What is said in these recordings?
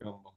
يلا.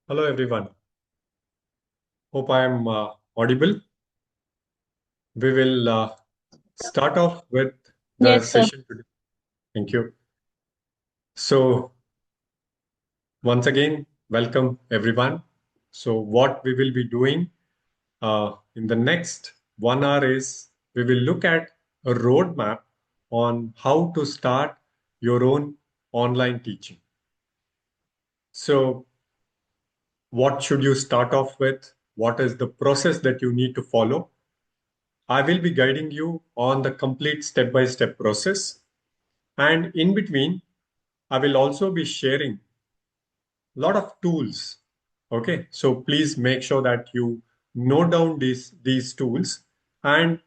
Hello, everyone. Hope I am audible. We will start off with the Yes, sir. session today. Thank you. So, once again, welcome, everyone. So, what we will be doing in the next 1 hour is we will look at a roadmap on how to start your own online teaching. So, what should you start off with? What is the process that you need to follow? I will be guiding you on the complete step-by-step process. And in between, I will also be sharing a lot of tools. Okay, so please make sure that you note down these tools. And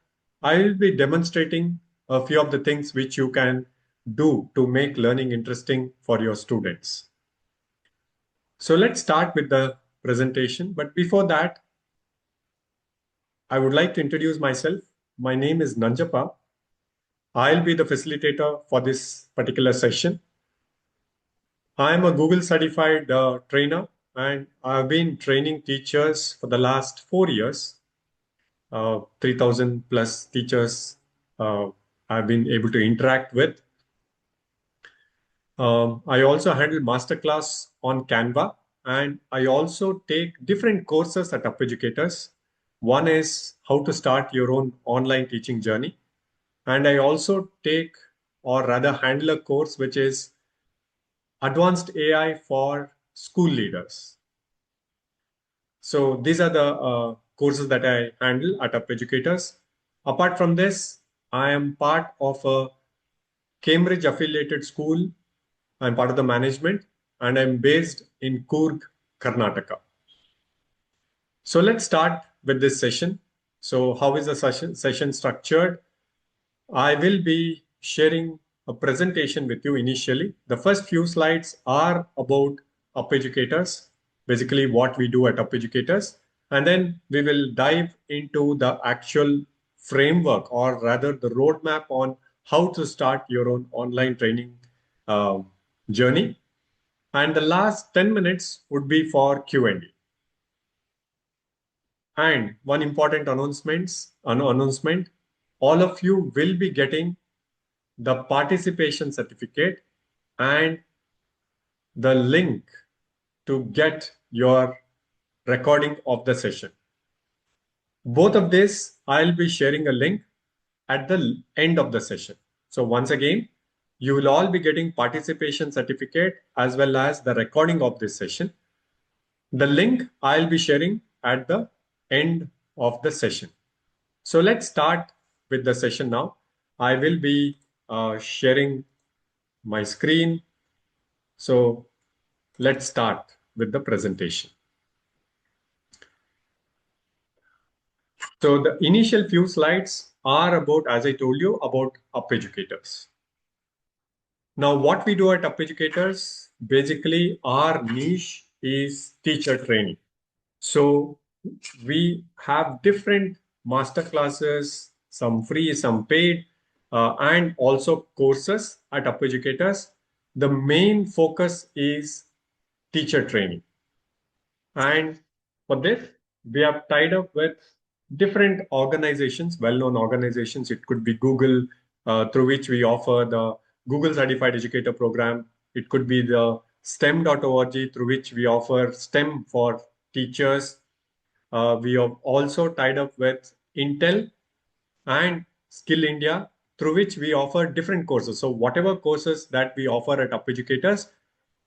I will be demonstrating a few of the things which you can do to make learning interesting for your students. So let's start with the presentation. But before that, I would like to introduce myself. My name is Nanjapa. I'll be the facilitator for this particular session. I'm a Google certified trainer and I've been training teachers for the last 4 years. 3,000 plus teachers I've been able to interact with. I also handle masterclass on Canva and I also take different courses at UpEducators. One is how to start your own online teaching journey. And I also take or rather handle a course which is advanced AI for school leaders. So these are the courses that I handle at UpEducators. Apart from this, I am part of a Cambridge affiliated school. I'm part of the management and I'm based in Coorg, Karnataka. So let's start with this session. So how is the session structured? I will be sharing a presentation with you initially. The first few slides are about UpEducators, basically what we do at UpEducators. And then we will dive into the actual framework or rather the roadmap on how to start your own online training uh, journey. And the last 10 minutes would be for Q&A. And one important announcement, all of you will be getting the participation certificate and the link to get your recording of the session. Both of this, I'll be sharing a link at the end of the session. So once again, you will all be getting participation certificate as well as the recording of this session. The link I'll be sharing at the end of the session. So let's start with the session now. I will be sharing my screen. So let's start with the presentation. So the initial few slides are about, as I told you, about UpEducators. Now, what we do at UpEducators, basically our niche is teacher training. So we have different master classes, some free, some paid, and also courses at UpEducators. The main focus is teacher training. And for this, we have tied up with different organizations, well-known organizations. It could be Google, through which we offer the Google Certified Educator Program. It could be the STEM.org, through which we offer STEM for teachers. We have also tied up with Intel and Skill India, through which we offer different courses. So whatever courses that we offer at UpEducators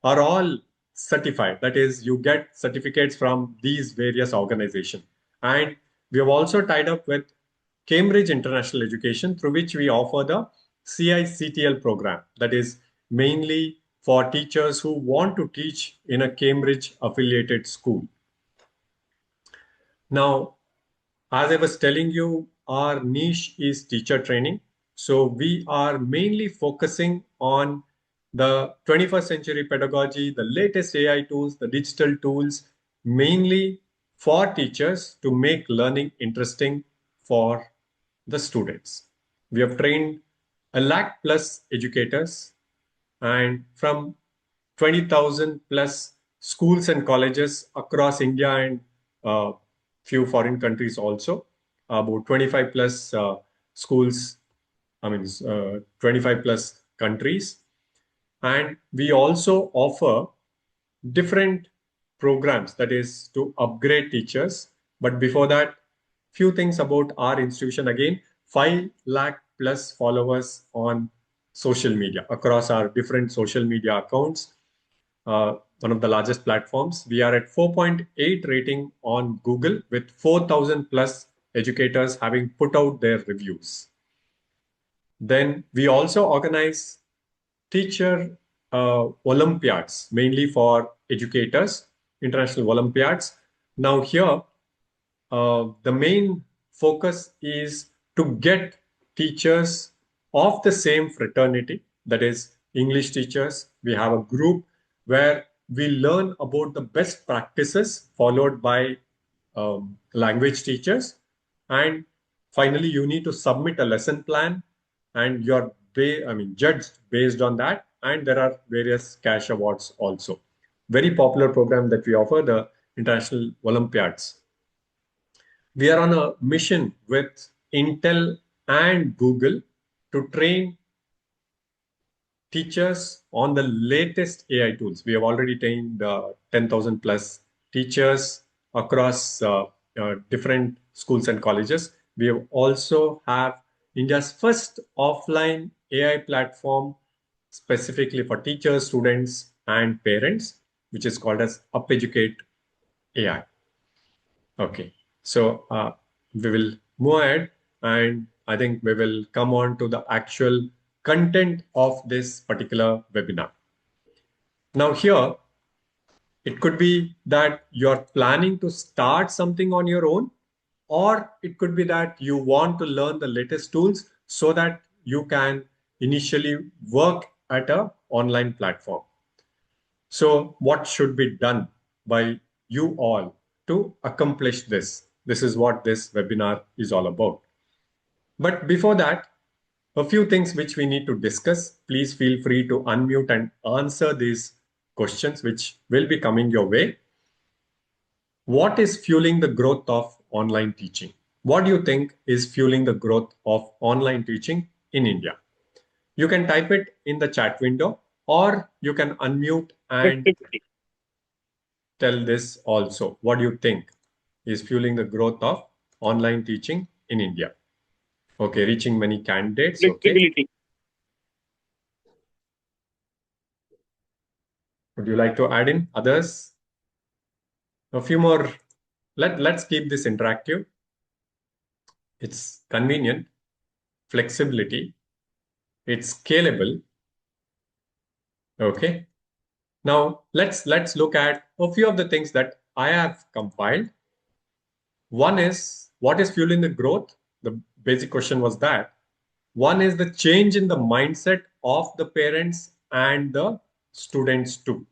are all certified. That is, you get certificates from these various organizations. And we have also tied up with Cambridge International Education, through which we offer the CICTL program. That is mainly for teachers who want to teach in a Cambridge affiliated school. Now, as I was telling you, our niche is teacher training. So we are mainly focusing on the 21st century pedagogy, the latest AI tools, the digital tools, mainly for teachers to make learning interesting for the students. We have trained a lakh plus educators and from 20,000 plus schools and colleges across India and few foreign countries also. About 25 plus schools, 25 plus countries. And we also offer different programs, that is to upgrade teachers. But before that, few things about our institution. Again, 5 lakh plus followers on social media across our different social media accounts. One of the largest platforms. We are at 4.8 rating on Google with 4,000 plus educators having put out their reviews. Then we also organize teacher Olympiads, mainly for educators, international Olympiads. Now here, the main focus is to get teachers of the same fraternity, that is English teachers. We have a group where we learn about the best practices followed by language teachers. And finally, you need to submit a lesson plan and you're judged based on that. And there are various cash awards also. Very popular program that we offer, the International Olympiads. We are on a mission with Intel and Google to train teachers on the latest AI tools. We have already trained 10,000 plus teachers across different schools and colleges. We have also have India's first offline AI platform specifically for teachers, students, and parents, which is called as UpEducate AI. Okay, so we will move ahead and I think we will come on to the actual content of this particular webinar. Now here, it could be that you're planning to start something on your own, or it could be that you want to learn the latest tools so that you can initially work at an online platform. So what should be done by you all to accomplish this? This is what this webinar is all about. But before that, a few things which we need to discuss. Please feel free to unmute and answer these questions which will be coming your way. What is fueling the growth of online teaching? What do you think is fueling the growth of online teaching in India? You can type it in the chat window or you can unmute and tell this also. What do you think is fueling the growth of online teaching in India? Okay, reaching many candidates. Okay. Would you like to add in others? A few more. Let's keep this interactive. It's convenient, flexibility, it's scalable. Okay. Now let's look at a few of the things that I have compiled. One is what is fueling the growth? The basic question was that. One is the change in the mindset of the parents and the students too,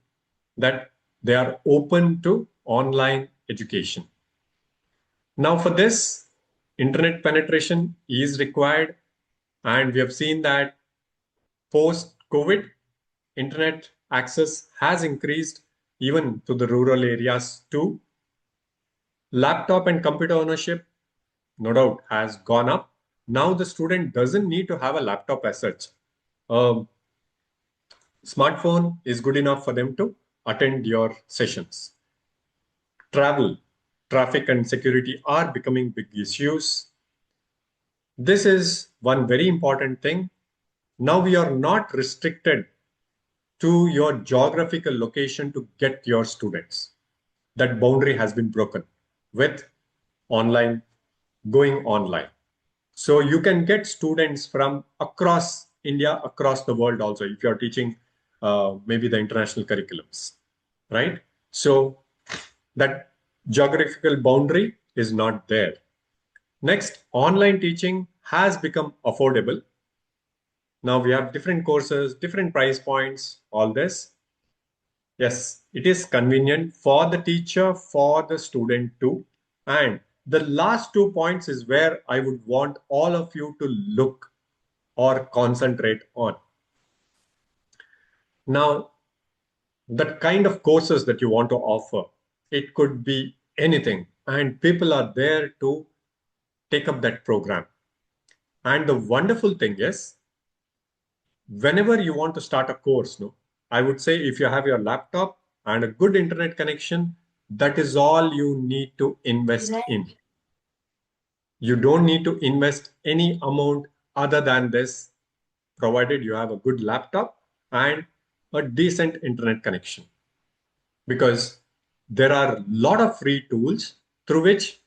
that they are open to online education. Now for this, internet penetration is required. And we have seen that post-COVID, internet access has increased even to the rural areas too. Laptop and computer ownership, no doubt, has gone up. Now the student doesn't need to have a laptop as such. Smartphone is good enough for them to attend your sessions. Travel, traffic and security are becoming big issues. This is one very important thing. Now we are not restricted to your geographical location to get your students. That boundary has been broken with online, going online. So you can get students from across India, across the world also, if you're teaching maybe the international curriculums, right? So that geographical boundary is not there. Next, online teaching has become affordable. Now we have different courses, different price points, all this. Yes, it is convenient for the teacher, for the student too. And the last 2 points is where I would want all of you to look or concentrate on. Now, the kind of courses that you want to offer. It could be anything, and people are there to take up that program. And the wonderful thing is, whenever you want to start a course, no, I would say if you have your laptop and a good internet connection, that is all you need to invest in. You don't need to invest any amount other than this, provided you have a good laptop and a decent internet connection. Because there are a lot of free tools through which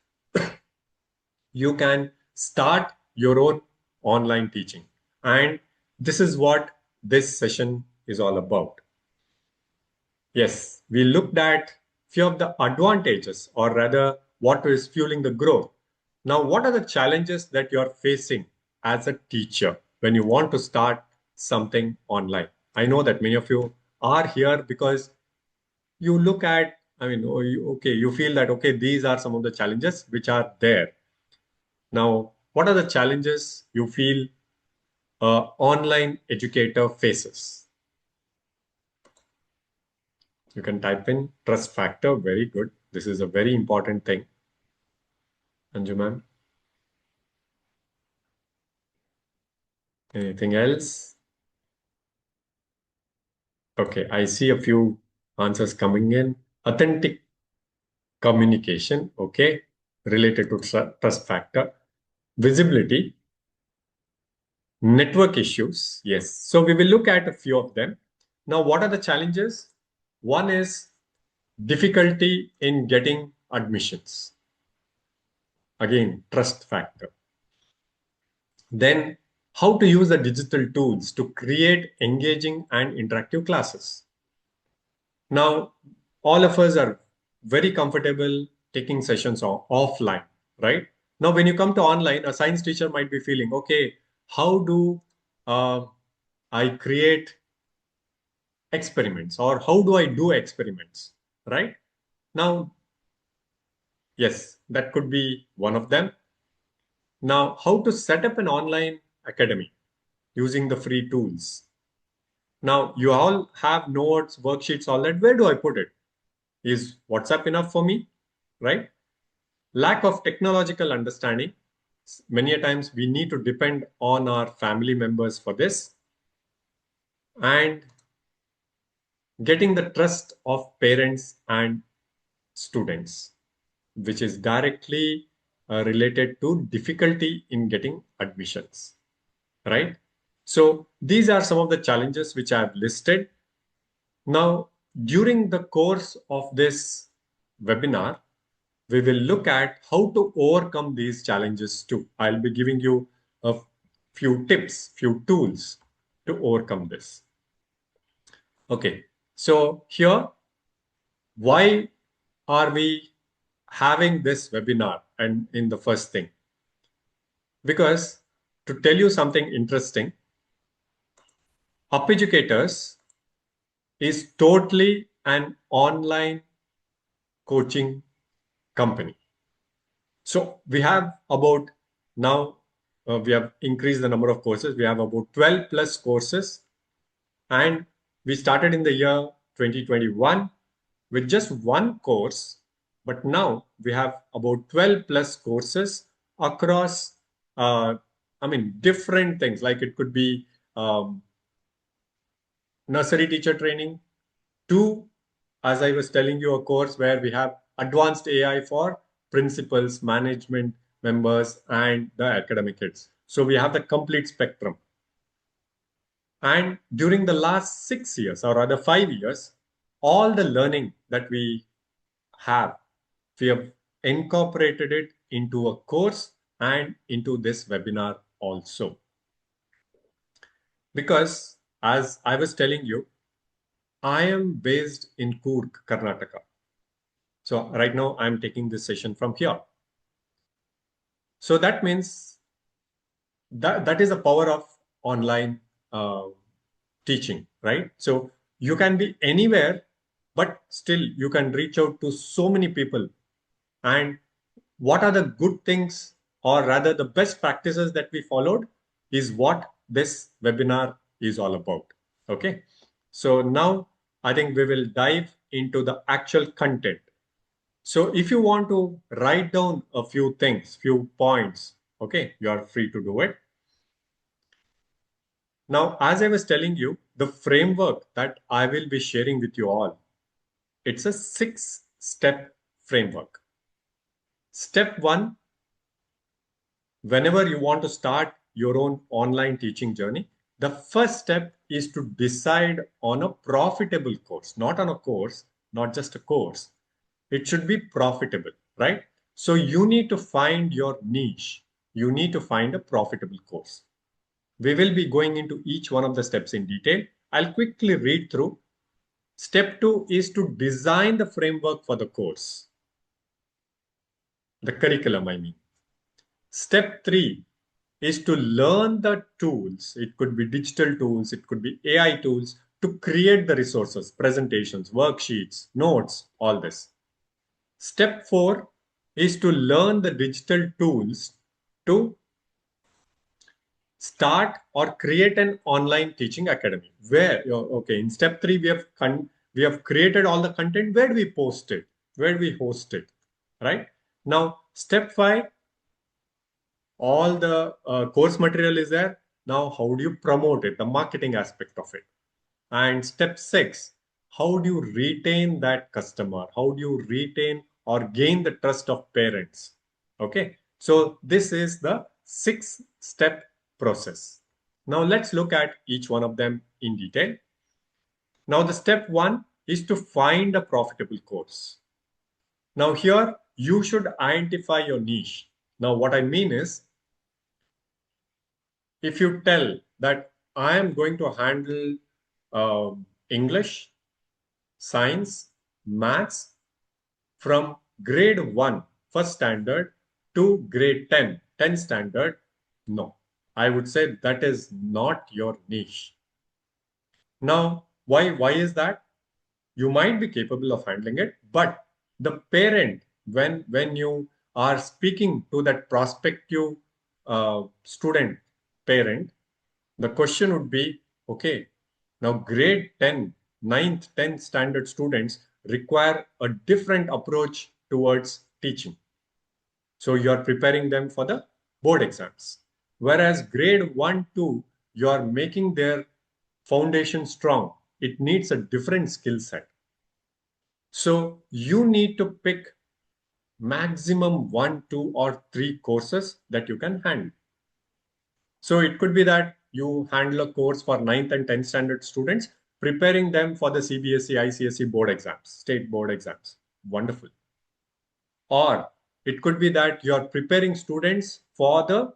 you can start your own online teaching. And this is what this session is all about. Yes, we looked at few of the advantages, or rather what is fueling the growth. Now, what are the challenges that you're facing as a teacher when you want to start something online? I know that many of you are here because you look at, I mean, you feel that, okay, these are some of the challenges which are there. Now, what are the challenges you feel online educator faces? You can type in trust factor. Very good. This is a very important thing. Anju ma'am. Anything else? Okay, I see a few answers coming in. Authentic communication, okay, related to trust factor. Visibility, network issues, yes. So we will look at a few of them. Now, what are the challenges? One is difficulty in getting admissions. Again, trust factor. Then, how to use the digital tools to create engaging and interactive classes. Now, all of us are very comfortable taking sessions offline, right? Now, when you come to online, a science teacher might be feeling, okay, how do I create experiments, or how do I do experiments, right? Now, yes, that could be one of them. Now, how to set up an online academy using the free tools. Now, you all have notes, worksheets, all that. Where do I put it? Is WhatsApp enough for me, right? Lack of technological understanding. Many a times we need to depend on our family members for this. And getting the trust of parents and students, which is directly related to difficulty in getting admissions, right? So these are some of the challenges which I've listed. Now, during the course of this webinar, we will look at how to overcome these challenges too. I'll be giving you a few tips, few tools to overcome this. Okay, so here, why are we having this webinar? And in the first thing, because to tell you something interesting, UpEducators is totally an online coaching company. So we have about now, we have increased the number of courses. We have about 12 plus courses. And we started in the year 2021 with just one course. But now we have about 12 plus courses across, different things. Like it could be nursery teacher training, to, as I was telling you, a course where we have advanced AI for principals, management members, and the academic kids. So we have the complete spectrum. And during the last 6 years, or rather 5 years, all the learning that we have incorporated it into a course and into this webinar also. Because as I was telling you, I am based in Coorg, Karnataka. So right now I'm taking this session from here. So that means that is the power of online teaching, right? So you can be anywhere, but still you can reach out to so many people. And what are the good things, or rather the best practices that we followed, is what this webinar is all about. Okay. So now I think we will dive into the actual content. So if you want to write down a few things, few points, okay, you are free to do it. Now, as I was telling you, the framework that I will be sharing with you all, it's a 6-step framework. Step 1, whenever you want to start your own online teaching journey, the first step is to decide on a profitable course, not on a course, not just a course. It should be profitable, right? So you need to find your niche. You need to find a profitable course. We will be going into each one of the steps in detail. I'll quickly read through. Step 2 is to design the framework for the course, the curriculum, I mean. Step 3 is to learn the tools. It could be digital tools, it could be AI tools to create the resources, presentations, worksheets, notes, all this. Step 4 is to learn the digital tools to start or create an online teaching academy. Where, okay, in step 3 we have created all the content. Where do we post it? Where do we host it? Right? Now, step 5, all the course material is there. Now, how do you promote it? The marketing aspect of it. And step 6, how do you retain that customer? How do you retain or gain the trust of parents? Okay. So this is the 6-step process. Now let's look at each one of them in detail. Now the step 1 is to find a profitable course. Now here you should identify your niche. Now what I mean is, if you tell that I am going to handle English, science, maths from grade 1, first standard, to grade 10, 10 standard, no. I would say that is not your niche. Now, why is that? You might be capable of handling it, but the parent, when you are speaking to that prospective student parent, the question would be, okay, now grade 10, 9th, 10th standard students require a different approach towards teaching. So you are preparing them for the board exams. Whereas grade 1, 2, you are making their foundation strong. It needs a different skill set. So you need to pick maximum 1, 2, or 3 courses that you can handle. So it could be that you handle a course for 9th and 10th standard students, preparing them for the CBSE, ICSE board exams, state board exams. Wonderful. Or it could be that you're preparing students for the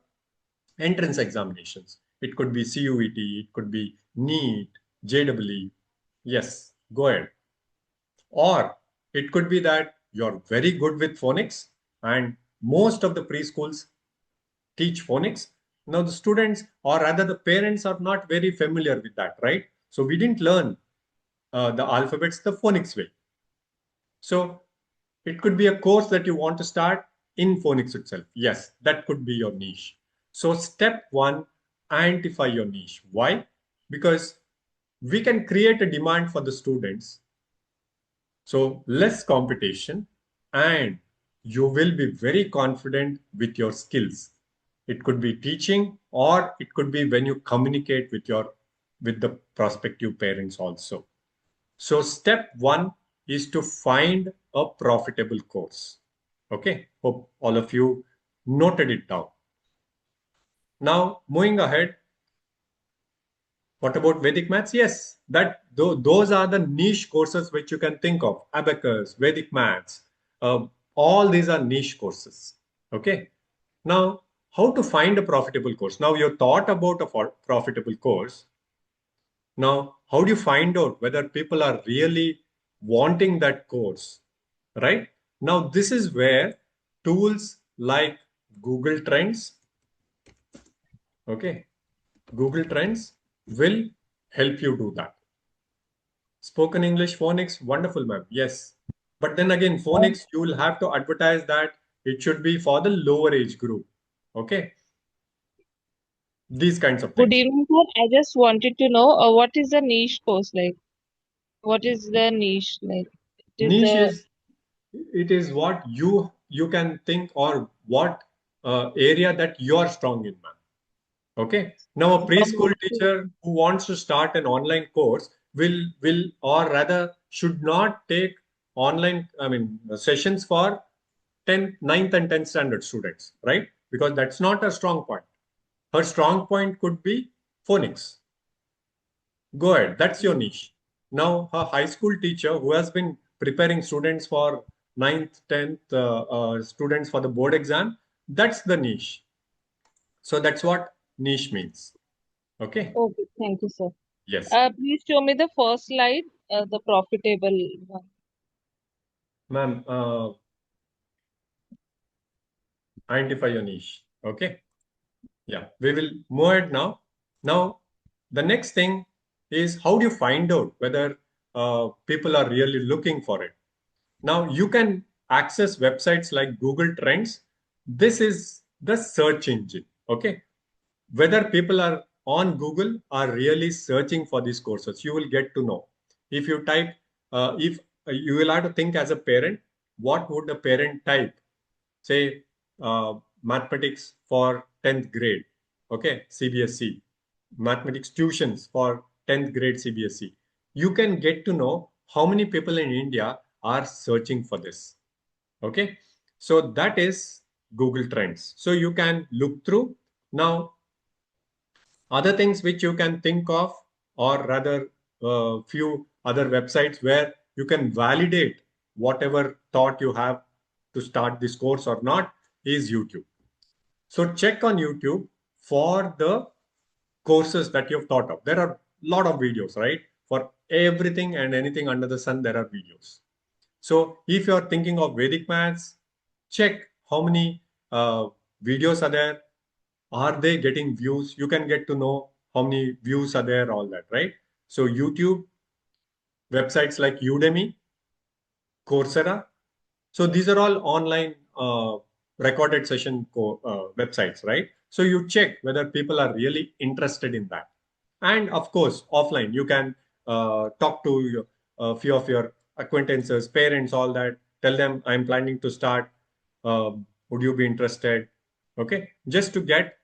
entrance examinations. It could be CUET, it could be NEET, JEE. Yes, go ahead. Or it could be that you're very good with phonics and most of the preschools teach phonics. Now the students, or rather the parents, are not very familiar with that, right? So we didn't learn the alphabets the phonics way. So it could be a course that you want to start in phonics itself. Yes, that could be your niche. So step 1, identify your niche. Why? Because we can create a demand for the students. So less competition, and you will be very confident with your skills. It could be teaching, or it could be when you communicate with the prospective parents also. So step 1 is to find a profitable course. Okay, hope all of you noted it down. Now moving ahead, what about Vedic maths? Yes, those are the niche courses which you can think of. Abacus, Vedic maths, all these are niche courses. Okay. Now, how to find a profitable course? Now you thought about a profitable course. Now, how do you find out whether people are really wanting that course? Right? Now, this is where tools like Google Trends, okay, Google Trends will help you do that. Spoken English phonics, wonderful, ma'am. Yes. But then again, phonics, you will have to advertise that it should be for the lower age group. Okay. These kinds of Good things. evening, sir. I just wanted to know what is the niche course like? What is the niche like? It is Niche the is, it is what you can think, or what area that you are strong in, ma'am. Okay. Now, a preschool teacher who wants to start an online course will or rather should not take online, I mean, sessions for 10th, ninth, and 10th standard students, right? Because that's not a strong point. Her strong point could be phonics. Go ahead. That's your niche. Now, a high school teacher who has been preparing students for ninth, 10th, students for the board exam, that's the niche. So that's what niche means. Okay. okay. Thank you, sir. Yes. Please show me the first slide, the profitable one. Ma'am, identify your niche. Okay. Yeah. We will move it now. Now, the next thing is, how do you find out whether people are really looking for it? Now, you can access websites like Google Trends. This is the search engine. Okay. Whether people are on Google are really searching for these courses, you will get to know. If you type, if you will have to think as a parent, what would a parent type? Say, mathematics for 10th grade, okay, CBSE, mathematics tuitions for 10th grade CBSE. You can get to know how many people in India are searching for this. Okay. So that is Google Trends. So you can look through. Now, other things which you can think of, or rather few other websites where you can validate whatever thought you have to start this course or not, is YouTube. So check on YouTube for the courses that you've thought of. There are a lot of videos, right? For everything and anything under the sun, there are videos. So if you're thinking of Vedic maths, check how many videos are there. Are they getting views? You can get to know how many views are there, all that, right? So YouTube, websites like Udemy, Coursera. So these are all online recorded session websites, right? So you check whether people are really interested in that. And of course, offline, you can talk to a few of your acquaintances, parents, all that. Tell them, I'm planning to start. Would you be interested? Okay, just to get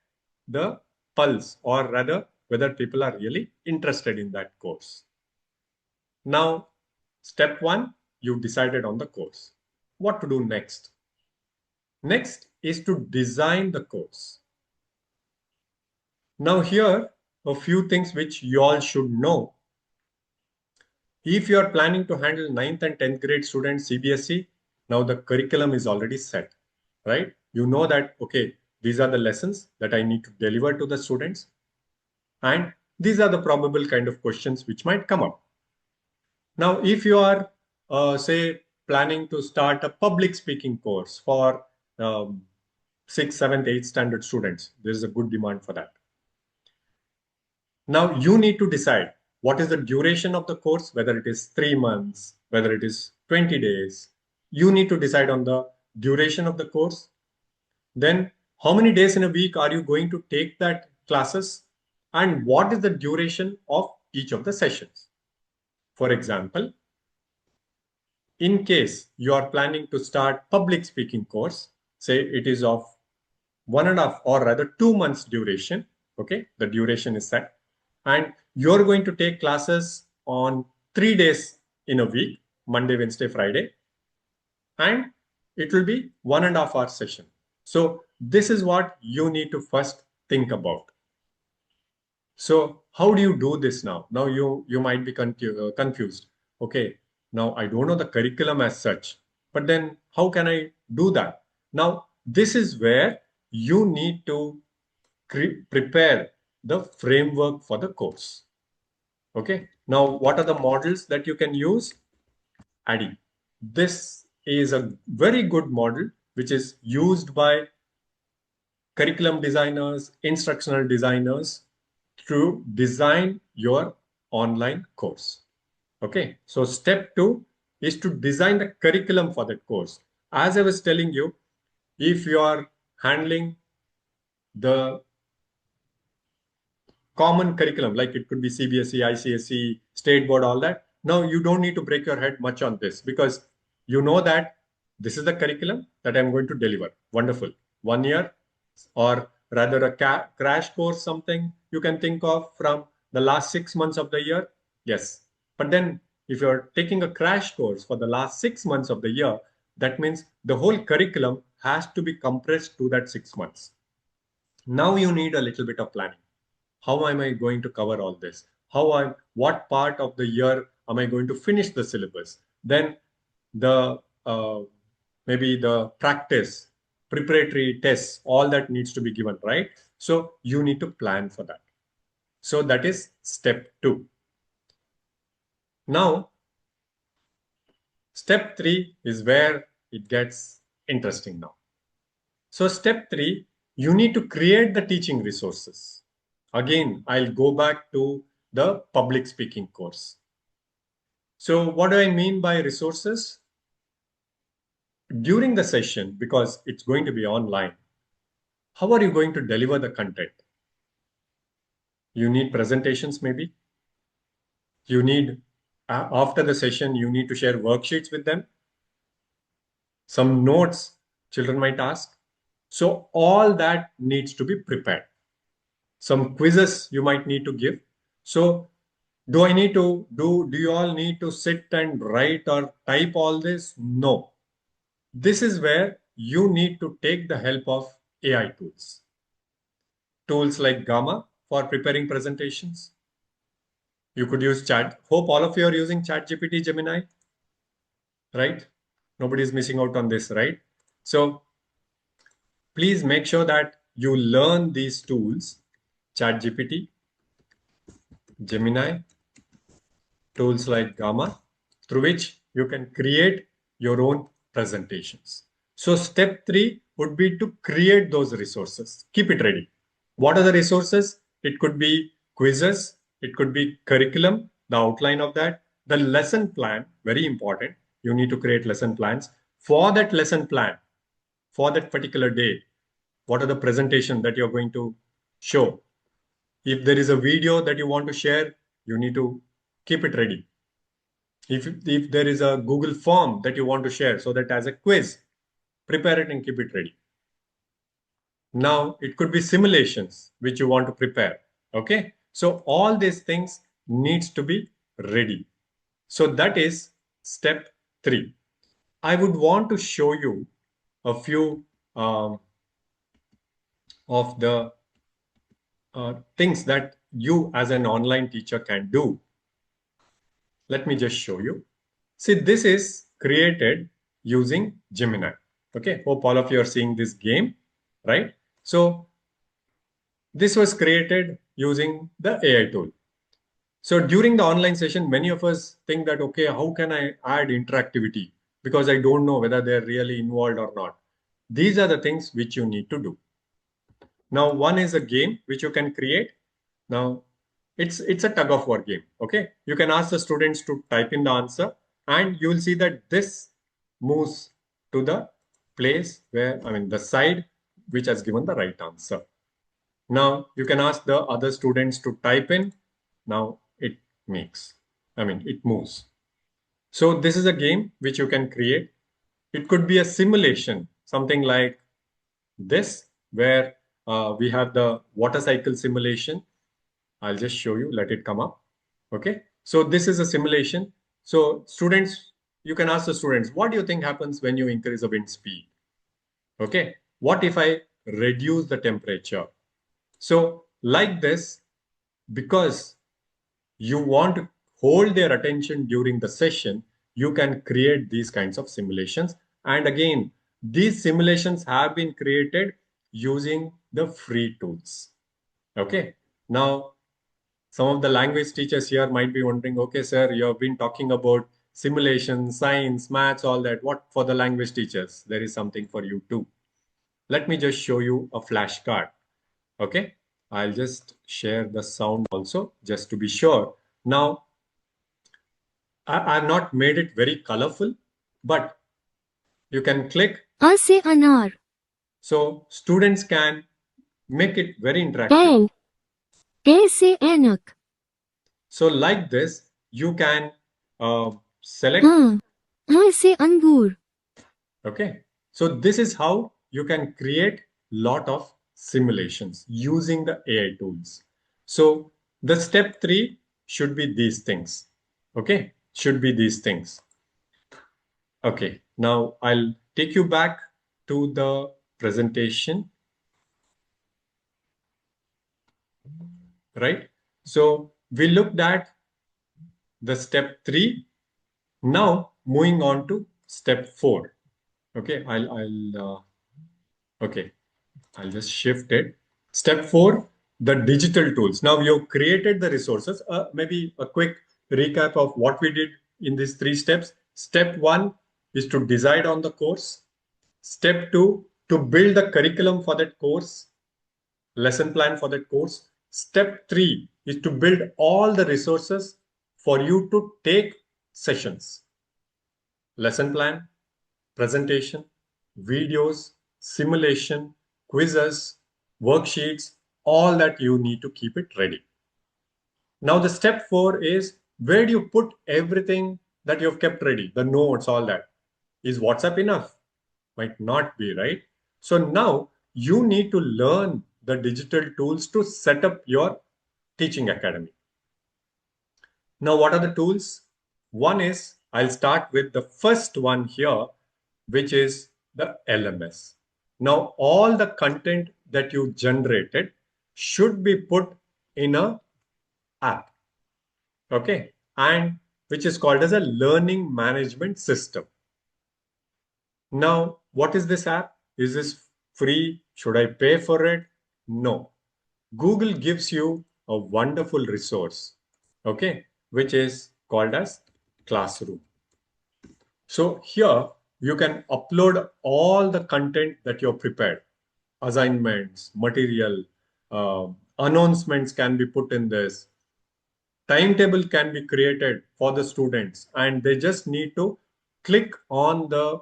the pulse, or rather, whether people are really interested in that course. Now, step one, you decided on the course. What to do next? Next is to design the course. Now, here, a few things which you all should know. If you are planning to handle 9th and 10th grade students CBSE, now the curriculum is already set, right? You know that, okay, these are the lessons that I need to deliver to the students. And these are the probable kind of questions which might come up. Now, if you are, say, planning to start a public speaking course for 6th, 7th, 8th standard students, there is a good demand for that. Now, you need to decide what is the duration of the course, whether it is 3 months, whether it is 20 days. You need to decide on the duration of the course. Then, how many days in a week are you going to take that classes? And what is the duration of each of the sessions? For example, in case you are planning to start public speaking course, say it is of 1.5 or rather 2 months duration. Okay, the duration is set, and you're going to take classes on 3 days in a week, Monday, Wednesday, Friday, and it will be 1.5 hour session. So this is what you need to first think about. So how do you do this now? Now you might be confused. Okay, now I don't know the curriculum as such, but then how can I do that? Now this is where you need to prepare the framework for the course. Okay, now what are the models that you can use? ADDIE. This is a very good model which is used by curriculum designers, instructional designers to design your online course. Okay, so step two is to design the curriculum for that course. As I was telling you, if you are handling the common curriculum, like it could be CBSE, ICSE, state board, all that, Now you don't need to break your head much on this because you know that this is the curriculum that I'm going to deliver. Wonderful. 1 year, or rather a crash course, something you can think of from the last 6 months of the year. Yes. But then if you're taking a crash course for the last 6 months of the year, that means the whole curriculum has to be compressed to that 6 months. Now you need a little bit of planning. How am I going to cover all this? What part of the year am I going to finish the syllabus? Then the maybe the practice, preparatory tests, all that needs to be given, right? So you need to plan for that. So that is step 2. Now, step 3 is where it gets interesting now. So step 3, you need to create the teaching resources. Again, I'll go back to the public speaking course. So what do I mean by resources? During the session, because it's going to be online, how are you going to deliver the content? You need presentations, maybe. You need, after the session, you need to share worksheets with them. Some notes children might ask. So all that needs to be prepared. Some quizzes you might need to give. So do you all need to sit and write or type all this? No. This is where you need to take the help of AI tools. Tools like Gamma for preparing presentations. You could use Chat. Hope all of you are using ChatGPT, Gemini, right? Nobody is missing out on this, right? So please make sure that you learn these tools, ChatGPT, Gemini, tools like Gamma, through which you can create your own presentations. So step 3 would be to create those resources. Keep it ready. What are the resources? It could be quizzes. It could be curriculum, the outline of that, the lesson plan, very important. You need to create lesson plans. For that lesson plan, for that particular day, what are the presentation that you're going to show? If there is a video that you want to share, you need to keep it ready. If there is a Google form that you want to share, so that as a quiz, prepare it and keep it ready. Now, it could be simulations which you want to prepare. Okay. So all these things needs to be ready. So that is step 3. I would want to show you a few of the things that you as an online teacher can do. Let me just show you. See, this is created using Gemini. Okay, hope all of you are seeing this game, right? So this was created using the AI tool. So during the online session, many of us think that, okay, how can I add interactivity? Because I don't know whether they're really involved or not. These are the things which you need to do. Now, one is a game which you can create. Now, it's a tug of war game. Okay, you can ask the students to type in the answer, and you will see that this moves to the place where, the side which has given the right answer. Now you can ask the other students to type in. Now it moves. So this is a game which you can create. It could be a simulation, something like this, where we have the water cycle simulation. I'll just show you, let it come up. Okay, so this is a simulation. So students, you can ask the students, what do you think happens when you increase the wind speed? Okay, what if I reduce the temperature? So like this, because you want to hold their attention during the session, you can create these kinds of simulations. And again, these simulations have been created using the free tools. Okay, now some of the language teachers here might be wondering, okay, sir, you have been talking about simulation, science, maths, all that. What for the language teachers? There is something for you too. Let me just show you a flashcard. Okay, I'll just share the sound also just to be sure. Now, I've not made it very colorful, but you can click. A से अनार. So students can make it very interactive. A से ऐनक. So like this, you can select. हाँ से अंगूर. Okay, so this is how you can create lot of simulations using the AI tools. So the step 3 should be these things. Okay, should be these things. Okay, now I'll take you back to the presentation. Right? So we looked at the step 3. Now moving on to step 4. Okay, okay, I'll just shift it. Step 4, the digital tools. Now you've created the resources. Maybe a quick recap of what we did in these 3 steps. Step 1 is to decide on the course. Step 2, to build the curriculum for that course, lesson plan for that course. Step 3 is to build all the resources for you to take sessions, lesson plan, presentation, videos, simulation, quizzes, worksheets, all that you need to keep it ready. Now the step 4 is, where do you put everything that you've kept ready, the notes, all that? Is WhatsApp enough? Might not be, right? So now you need to learn the digital tools to set up your teaching academy. Now, what are the tools? One is, I'll start with the first one here, which is the LMS. Now, all the content that you generated should be put in a app, okay? And which is called as a learning management system. Now, what is this app? Is this free? Should I pay for it? No. Google gives you a wonderful resource, okay, which is called as Classroom. So here you can upload all the content that you've prepared. Assignments, material, announcements can be put in this. Timetable can be created for the students, and they just need to click on the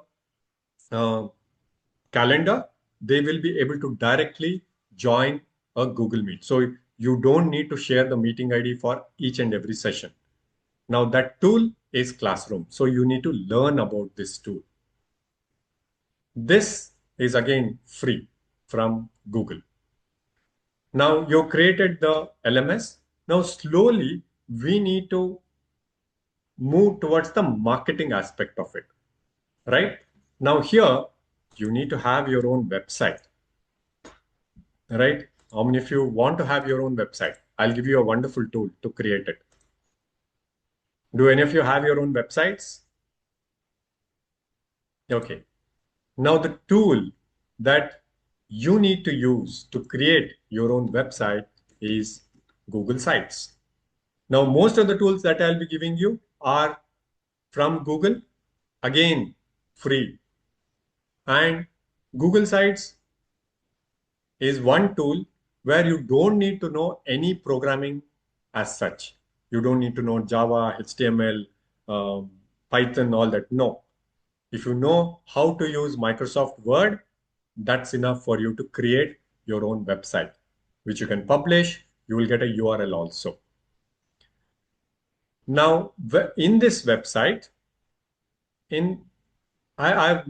calendar. They will be able to directly join a Google Meet. So you don't need to share the meeting ID for each and every session. Now that tool is Classroom. So you need to learn about this tool. This is again free from Google. Now you created the LMS. Now slowly we need to move towards the marketing aspect of it, right? Now here you need to have your own website, right? I mean, if you want to have your own website, I'll give you a wonderful tool to create it. Do any of you have your own websites? Okay. Now the tool that you need to use to create your own website is Google Sites. Now, most of the tools that I'll be giving you are from Google, again, free. And Google Sites is one tool where you don't need to know any programming as such. You don't need to know Java, HTML, Python, all that. No. If you know how to use Microsoft Word, that's enough for you to create your own website, which you can publish. You will get a URL also. Now, in this website, I've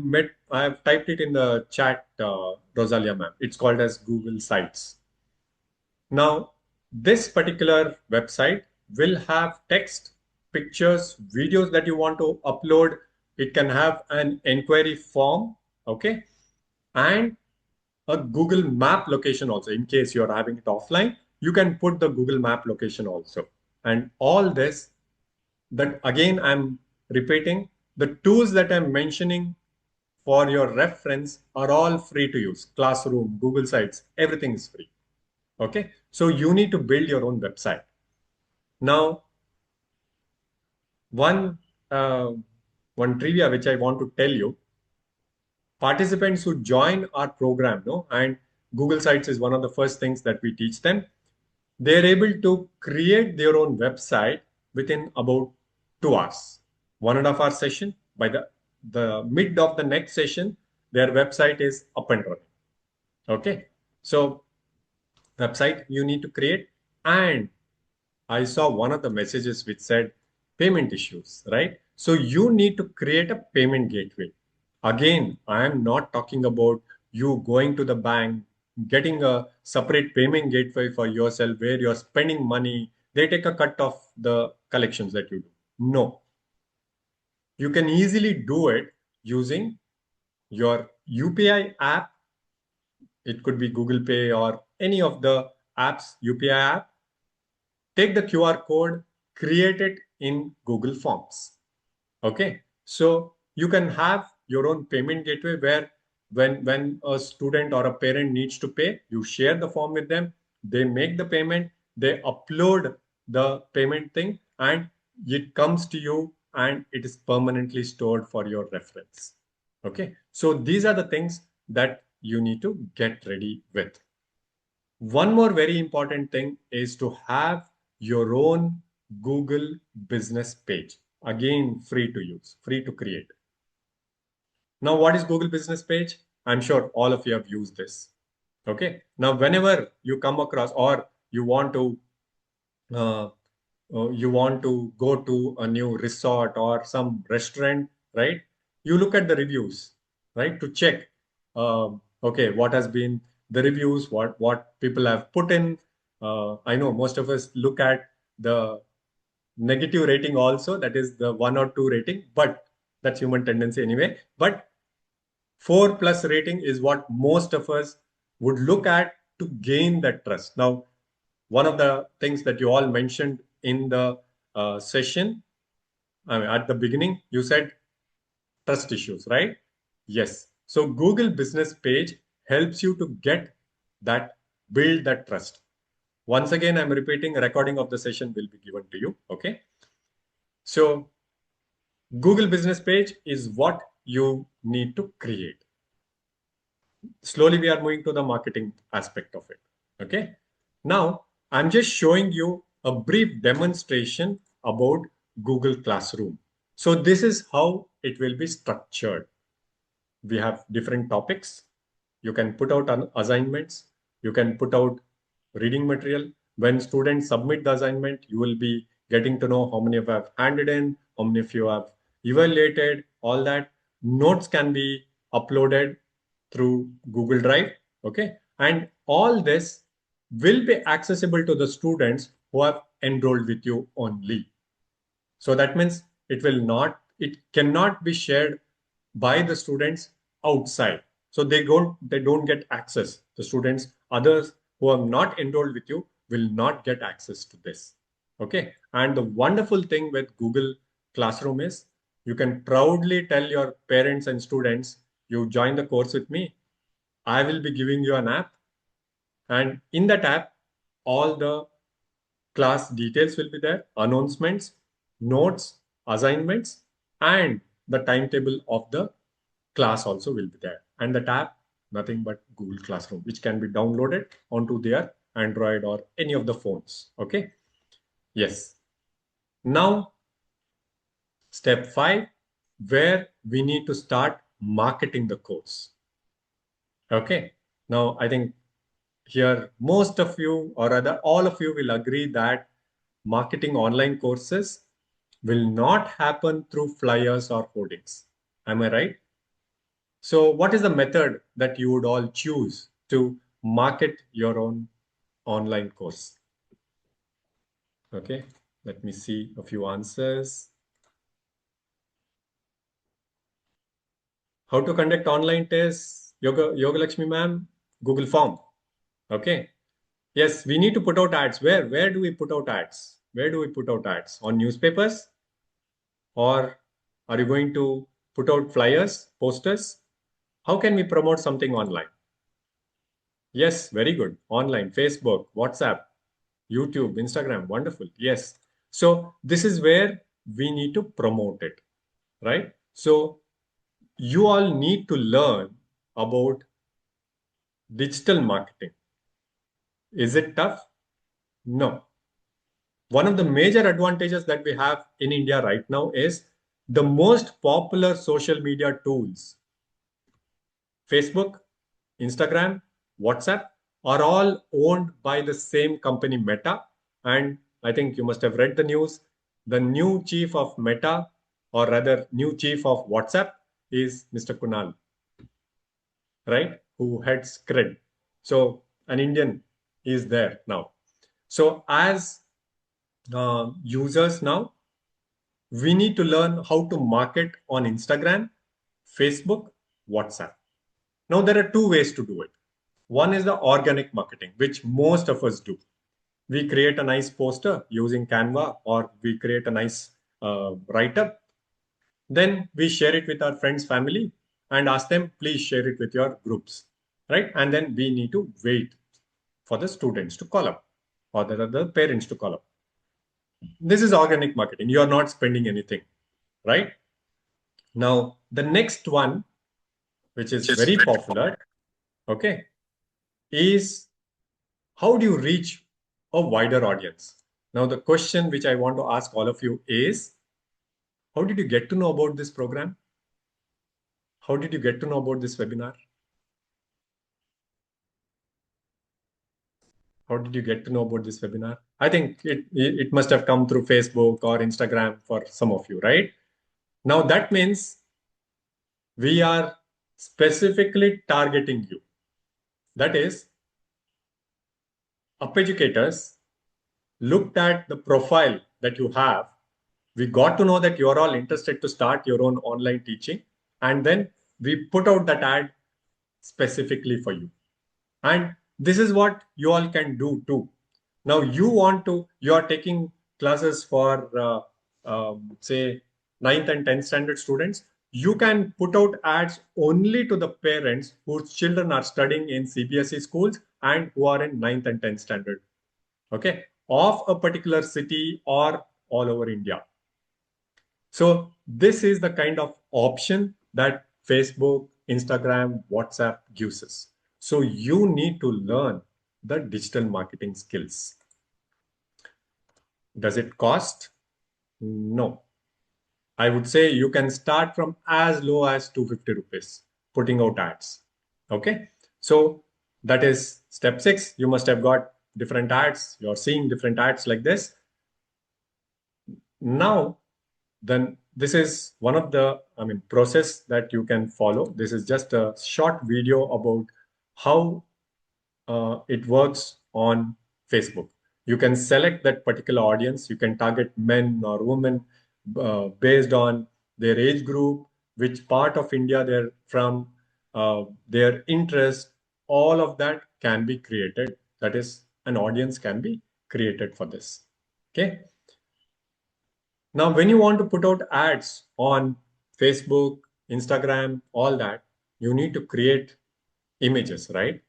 typed it in the chat, Rosalia ma'am. It's called as Google Sites. Now, this particular website will have text, pictures, videos that you want to upload. It can have an inquiry form, okay? And a Google Map location also. In case you're having it offline, you can put the Google Map location also. And all this, that again, I'm repeating, the tools that I'm mentioning for your reference are all free to use. Classroom, Google Sites, everything is free. Okay, so you need to build your own website. Now, one trivia which I want to tell you, participants who join our program, no, and Google Sites is one of the first things that we teach them. They're able to create their own website within about 2 hours. 1.5 hour session. By the mid of the next session, their website is up and running. Okay, so website you need to create. And I saw one of the messages which said payment issues, right? So you need to create a payment gateway. Again, I am not talking about you going to the bank, getting a separate payment gateway for yourself where you're spending money. They take a cut of the collections that you do. No, you can easily do it using your UPI app. It could be Google Pay or any of the apps, UPI app. Take the QR code, create it in Google Forms. Okay, so you can have your own payment gateway where when a student or a parent needs to pay, you share the form with them, they make the payment, they upload the payment thing, and it comes to you and it is permanently stored for your reference. Okay, so these are the things that you need to get ready with. One more very important thing is to have your own Google business page. Again, free to use, free to create. Now, what is Google business page? I'm sure all of you have used this. Okay. Now, whenever you come across or uh, you want to go to a new resort or some restaurant, right? You look at the reviews, right, to check, okay, what has been the reviews, what people have put in. I know most of us look at the negative rating also, that is the 1 or 2 rating, but that's human tendency anyway. But 4+ rating is what most of us would look at to gain that trust. Now, one of the things that you all mentioned in the session, at the beginning, you said trust issues, right? Yes. So Google business page helps you to get that, build that trust. Once again, I'm repeating, a recording of the session will be given to you. Okay. So Google business page is what you need to create. Slowly, we are moving to the marketing aspect of it. Okay. Now, I'm just showing you a brief demonstration about Google Classroom. So this is how it will be structured. We have different topics. You can put out assignments. You can put out reading material. When students submit the assignment, you will be getting to know how many of you have handed in, how many of you have evaluated, all that. Notes can be uploaded through Google Drive. Okay. And all this will be accessible to the students who have enrolled with you only. So that means it cannot be shared by the students outside. So they don't get access. The students, others who are not enrolled with you will not get access to this. Okay. And the wonderful thing with Google Classroom is you can proudly tell your parents and students, you join the course with me. I will be giving you an app. And in that app, all the class details will be there, announcements, notes, assignments, and the timetable of the class also will be there. And the tab, nothing but Google Classroom, which can be downloaded onto their Android or any of the phones. Okay. Yes. Now, step 5, where we need to start marketing the course. Okay. Now, I think here most of you, or rather all of you, will agree that marketing online courses will not happen through flyers or hoardings. Am I right? So what is the method that you would all choose to market your own online course? Okay, let me see a few answers. How to conduct online tests? Yoga Lakshmi ma'am, Google Form. Okay. Yes, we need to put out ads. Where do we put out ads? Where do we put out ads? On newspapers? Or are you going to put out flyers, posters? How can we promote something online? Yes, very good. Online, Facebook, WhatsApp, YouTube, Instagram. Wonderful. Yes. So this is where we need to promote it, right? So you all need to learn about digital marketing. Is it tough? No. One of the major advantages that we have in India right now is the most popular social media tools, Facebook, Instagram, WhatsApp, are all owned by the same company, Meta. And I think you must have read the news. the new chief of Meta, or rather new chief of WhatsApp, is Mr. Kunal, right? Who heads Cred. So an Indian is there now. So as users now, we need to learn how to market on Instagram, Facebook, WhatsApp. Now there are two ways to do it. One is the organic marketing, which most of us do. We create a nice poster using Canva, or we create a nice write-up. Then we share it with our friends, family, and ask them, please share it with your groups, right? And then we need to wait for the students to call up, or the parents to call up. This is organic marketing. You are not spending anything, right? Now, the next one, which is very popular, okay, is how do you reach a wider audience? Now, the question which I want to ask all of you is, how did you get to know about this program? How did you get to know about this webinar? How did you get to know about this webinar? I think it must have come through Facebook or Instagram for some of you, right? Now that means we are specifically targeting you. That is, UpEducators looked at the profile that you have. We got to know that you're all interested to start your own online teaching. And then we put out that ad specifically for you. And this is what you all can do too. Now you are taking classes for, say, 9th and 10th standard students. You can put out ads only to the parents whose children are studying in CBSE schools and who are in 9th and 10th standard, okay, of a particular city or all over India. So this is the kind of option that Facebook, Instagram, WhatsApp gives us. So you need to learn the digital marketing skills. Does it cost? No. I would say you can start from as low as 250 rupees putting out ads. Okay. So that is step 6. You must have got different ads. You're seeing different ads like this. Now, then this is one of the process that you can follow. This is just a short video about how it works on Facebook. You can select that particular audience. You can target men or women based on their age group, which part of India they're from, their interest. All of that can be created. That is, an audience can be created for this. Okay. Now, when you want to put out ads on Facebook, Instagram, all that, you need to create images, right?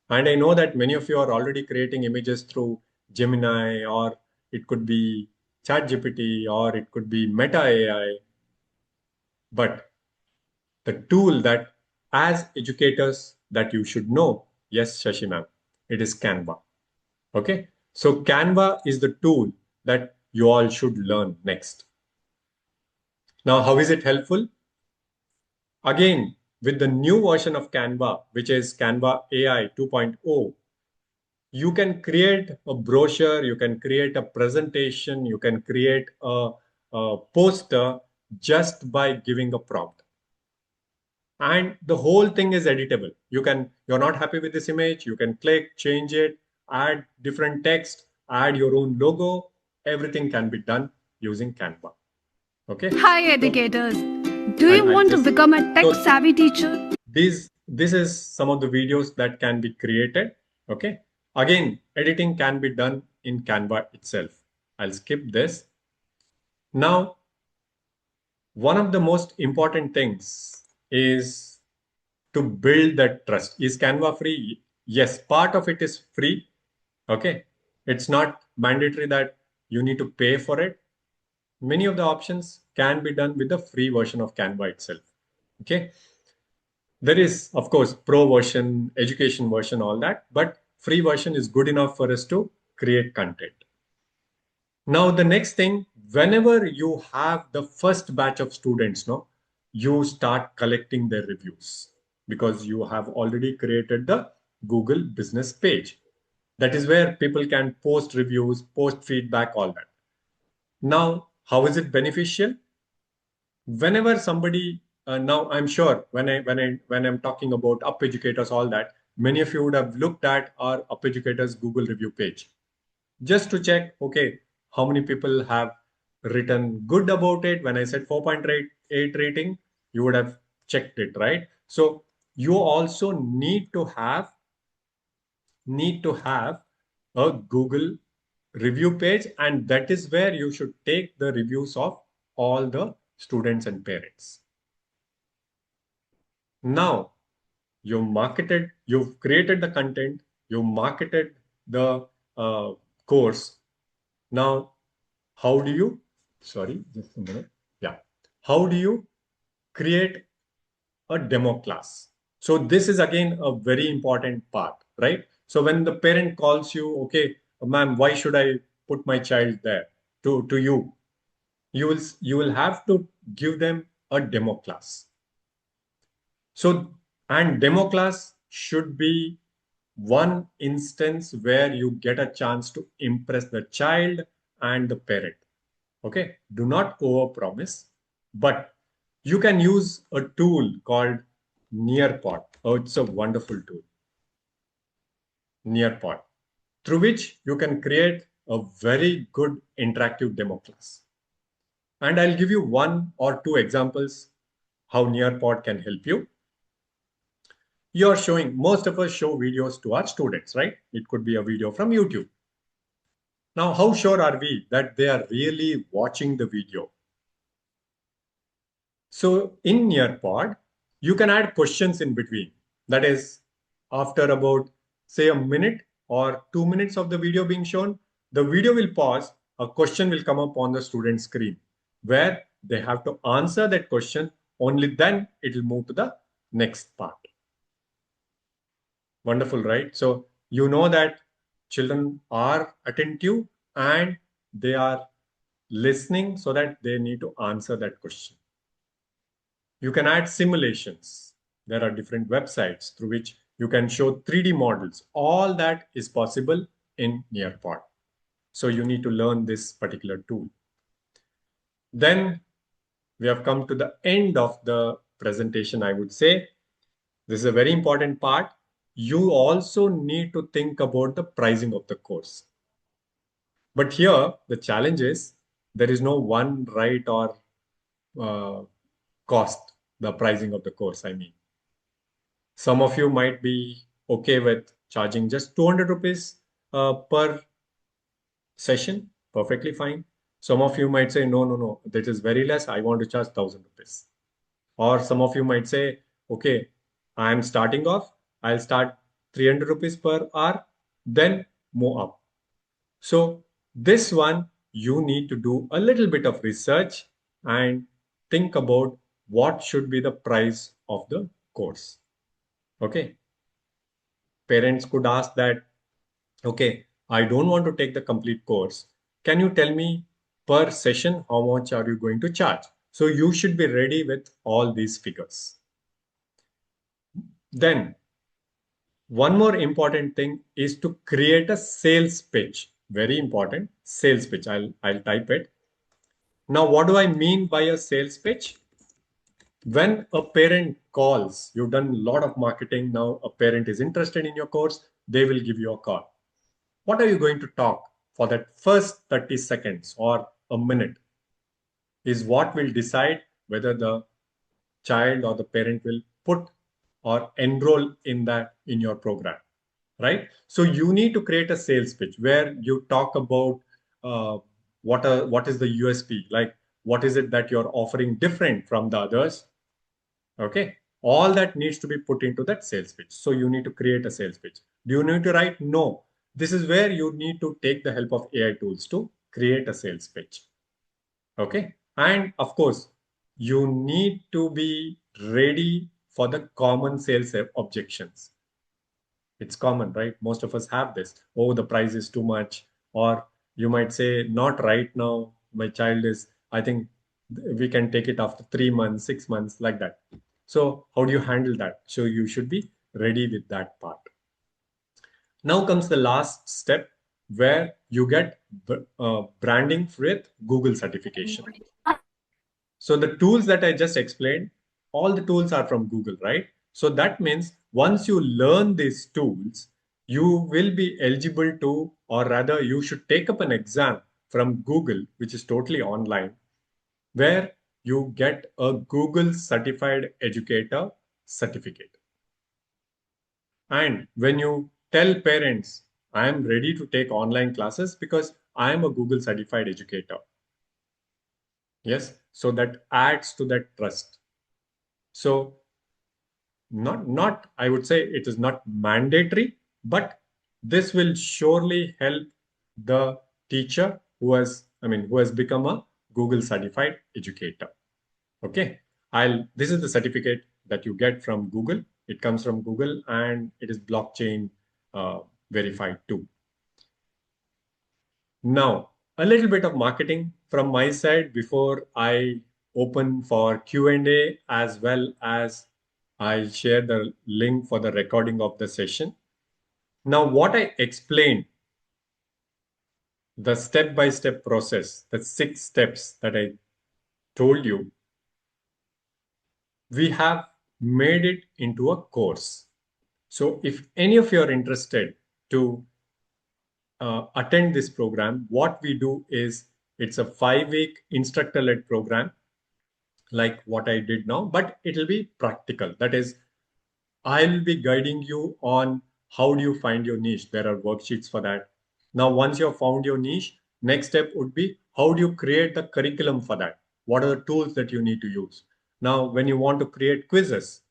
And I know that many of you are already creating images through Gemini, or it could be ChatGPT, or it could be Meta AI. But the tool that as educators that you should know, yes, Shashi ma'am, it is Canva. Okay. So Canva is the tool that you all should learn next. Now, how is it helpful? Again, with the new version of Canva, which is Canva AI 2.0, you can create a brochure, you can create a presentation, you can create a poster just by giving a prompt. And the whole thing is editable. You're not happy with this image, you can click, change it, add different text, add your own logo. Everything can be done using Canva. Okay. Hi, educators. Do you want to become a tech-savvy teacher? This is some of the videos that can be created. Okay. Again, editing can be done in Canva itself. I'll skip this. Now, one of the most important things is to build that trust. Is Canva free? Yes, part of it is free. Okay. It's not mandatory that you need to pay for it. Many of the options can be done with the free version of Canva itself. Okay. There is, of course, pro version, education version, all that, but free version is good enough for us to create content. Now, the next thing, whenever you have the first batch of students, you start collecting their reviews because you have already created the Google business page. That is where people can post reviews, post feedback, all that. Now, how is it beneficial? Whenever somebody, now I'm sure when I'm talking about Up Educators, all that, many of you would have looked at our Up Educators Google review page just to check, okay, how many people have written good about it. When I said 4.8 rating, you would have checked it, right? So you also need to have a Google review page, and that is where you should take the reviews of all the students and parents. Now, you've created the content, you marketed the course. Now, how do you, sorry, just a minute. Yeah. How do you create a demo class? So this is again a very important part, right? So when the parent calls you, okay, ma'am, why should I put my child there to you? You will have to give them a demo class. So, and demo class should be one instance where you get a chance to impress the child and the parent. Okay, do not overpromise, but you can use a tool called Nearpod. Oh, it's a wonderful tool, Nearpod, through which you can create a very good interactive demo class. And I'll give you one or two examples how Nearpod can help you. You're showing, most of us show videos to our students, right? It could be a video from YouTube. Now, how sure are we that they are really watching the video? So in Nearpod, you can add questions in between. That is, after about, say, a minute or 2 minutes of the video being shown, the video will pause, a question will come up on the student screen where they have to answer that question. Only then it will move to the next part. Wonderful, right? So you know that children are attentive and they are listening so that they need to answer that question. You can add simulations. There are different websites through which you can show 3D models. All that is possible in Nearpod. So you need to learn this particular tool. Then we have come to the end of the presentation, I would say. This is a very important part. You also need to think about the pricing of the course. But here, the challenge is there is no one right or cost, the pricing of the course, I mean. Some of you might be okay with charging just 200 rupees per session, perfectly fine. Some of you might say, no, that is very less. I want to charge 1,000 rupees. Or some of you might say, okay, I'm starting off. I'll start 300 rupees per hour, then move up. So this one, you need to do a little bit of research and think about what should be the price of the course. Okay. Parents could ask that, okay, I don't want to take the complete course. Can you tell me per session, how much are you going to charge? So you should be ready with all these figures. Then one more important thing is to create a sales pitch. Very important, sales pitch. I'll type it. Now, what do I mean by a sales pitch? When a parent calls, you've done a lot of marketing. Now a parent is interested in your course, they will give you a call. What are you going to talk for that first 30 seconds or a minute is what will decide whether the child or the parent will put or enroll in your program, right? So you need to create a sales pitch where you talk about what is the USP, like what is it that you're offering different from the others. Okay, all that needs to be put into that sales pitch. So you need to create a sales pitch. Do you need to write? No. This is where you need to take the help of AI tools to create a sales pitch. Okay, and of course, you need to be ready for the common sales objections. It's common, right? Most of us have this. Oh, the price is too much. Or you might say, not right now. My child is, I think we can take it after 3 months, 6 months, like that. So how do you handle that? So you should be ready with that part. Now comes the last step. where you get branding with Google certification. So the tools that I just explained, all the tools are from Google, right? So that means once you learn these tools, you will be eligible to, or rather you should take up an exam from Google, which is totally online, where you get a Google Certified Educator certificate. And when you tell parents, I am ready to take online classes because I am a Google Certified Educator. Yes, so that adds to that trust. So not I would say it is not mandatory, but this will surely help the teacher who has become a Google certified educator. Okay, this is the certificate that you get from Google. It comes from Google and it is blockchain verified too. Now, a little bit of marketing from my side before I open for Q&A, as well as I share the link for the recording of the session. Now, what I explained, the step-by-step process, the 6 steps that I told you, we have made it into a course. So if any of you are interested to attend this program, what we do is it's a 5-week instructor-led program like what I did now, but it will be practical. That is, I'll be guiding you on how do you find your niche. There are worksheets for that. Now, once you have found your niche, next step would be how do you create the curriculum for that? What are the tools that you need to use? Now, when you want to create quizzes,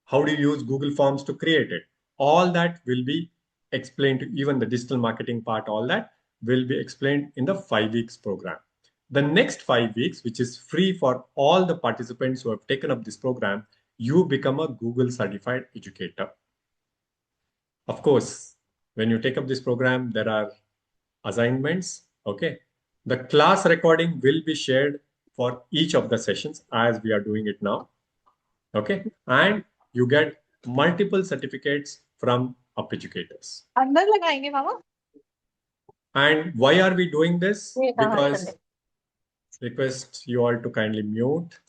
how do you use Google Forms to create it? All that will be explained, to even the digital marketing part, all that will be explained in the 5 weeks program. The next 5 weeks, which is free for all the participants who have taken up this program, you become a Google certified educator. Of course, when you take up this program, there are assignments. Okay. The class recording will be shared for each of the sessions as we are doing it now. Okay. And you get multiple certificates from UpEducators. अंदर लगाएंगे मामा And why are we doing this? ये कहाँ Because चले? request you all to kindly mute.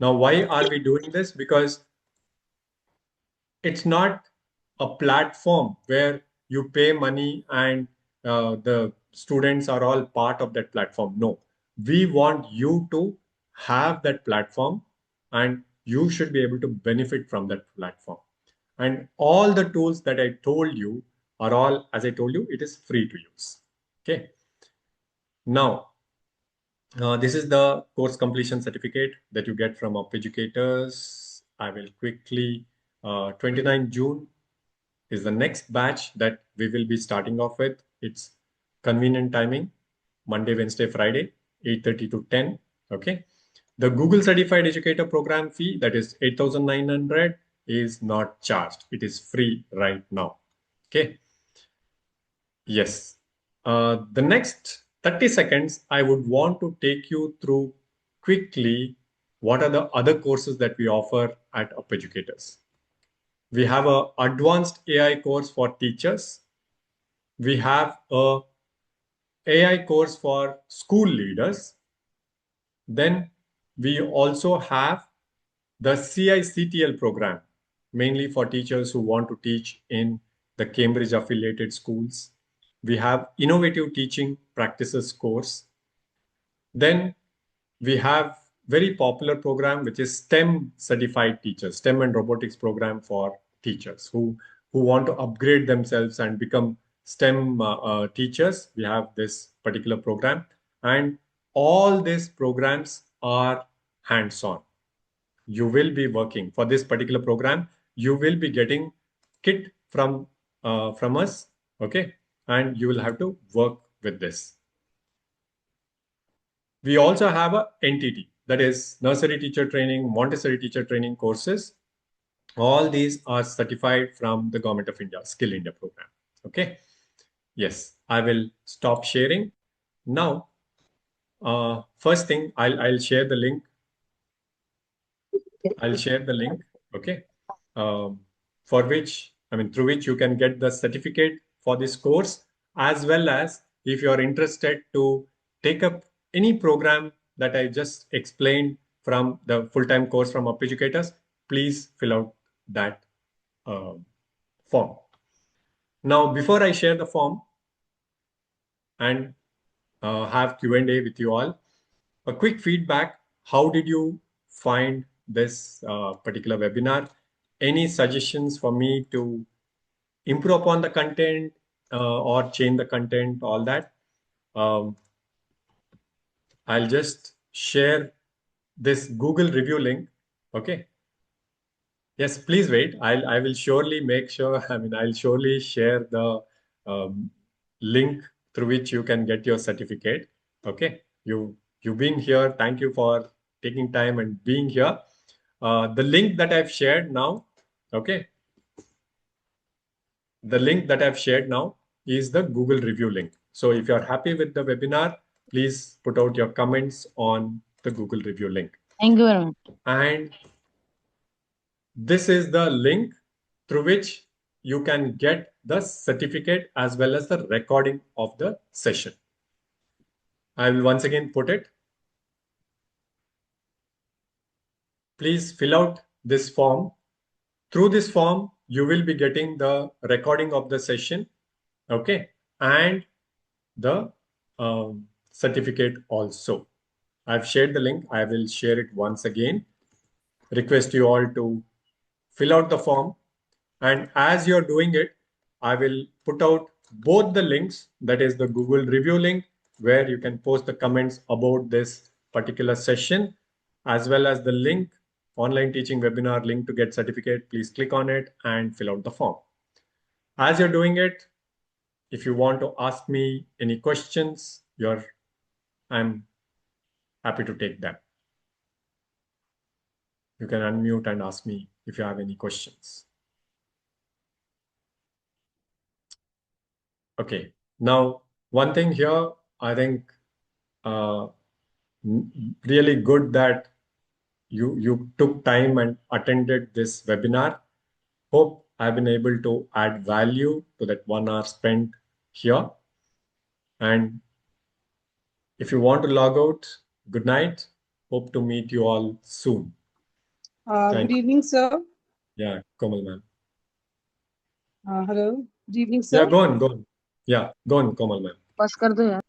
Now, why are we doing this? Because it's not a platform where you pay money and the students are all part of that platform. No, we want you to have that platform and you should be able to benefit from that platform. And all the tools that I told you are all, as I told you, it is free to use. Okay. Now, this is the course completion certificate that you get from UpEducators. I will quickly, 29 June is the next batch that we will be starting off with. It's convenient timing, Monday, Wednesday, Friday, 8:30 to 10. Okay. The Google Certified Educator program fee, that is 8,900, is not charged. It is free right now. Okay. Yes. The next 30 seconds, I would want to take you through quickly what are the other courses that we offer at UpEducators. We have an advanced AI course for teachers. We have a AI course for school leaders. Then we also have the CICTL program, mainly for teachers who want to teach in the Cambridge affiliated schools. We have innovative teaching practices course. Then we have very popular program, which is STEM certified teachers, STEM and robotics program for teachers who want to upgrade themselves and become STEM teachers. We have this particular program, and all these programs are hands-on. You will be working for this particular program. You will be getting kit from us. Okay. And you will have to work with this. We also have a NTT, that is nursery teacher training, Montessori teacher training courses. All these are certified from the Government of India, Skill India program. Okay. Yes, I will stop sharing. Now, first thing, I'll share the link. I'll share the link. Okay. Through which you can get the certificate for this course. as well as if you are interested to take up any program that I just explained from the full-time course from UpEducators, please fill out that form. Now, before I share the form and have Q&A with you all, a quick feedback. How did you find this particular webinar? Any suggestions for me to improve upon the content or change the content, all that? I'll just share this Google review link. Okay. Yes, please wait. I will surely make sure. I mean, I'll surely share the link through which you can get your certificate. Okay. You've been here. Thank you for taking time and being here. The link that I've shared now. Okay. The link that I've shared now is the Google review link. So if you're happy with the webinar, please put out your comments on the Google review link. Thank you very much. And this is the link through which you can get the certificate as well as the recording of the session. I will once again put it. Please fill out this form. Through this form, you will be getting the recording of the session, okay, and the certificate also. I've shared the link. I will share it once again. Request you all to fill out the form. And as you're doing it, I will put out both the links, that is the Google review link, where you can post the comments about this particular session, as well as the link, online teaching webinar link to get certificate. Please click on it and fill out the form. As you're doing it, if you want to ask me any questions, I'm happy to take them. You can unmute and ask me if you have any questions. Okay, now one thing here, I think really good that you took time and attended this webinar. Hope I've been able to add value to that 1 hour spent here. And if you want to log out, good night. Hope to meet you all soon. Good evening, sir. Yeah, Komal ma'am. Hello. Good evening, sir. Yeah, go on. Yeah, go on, Komal ma'am. Pass kar do yaar.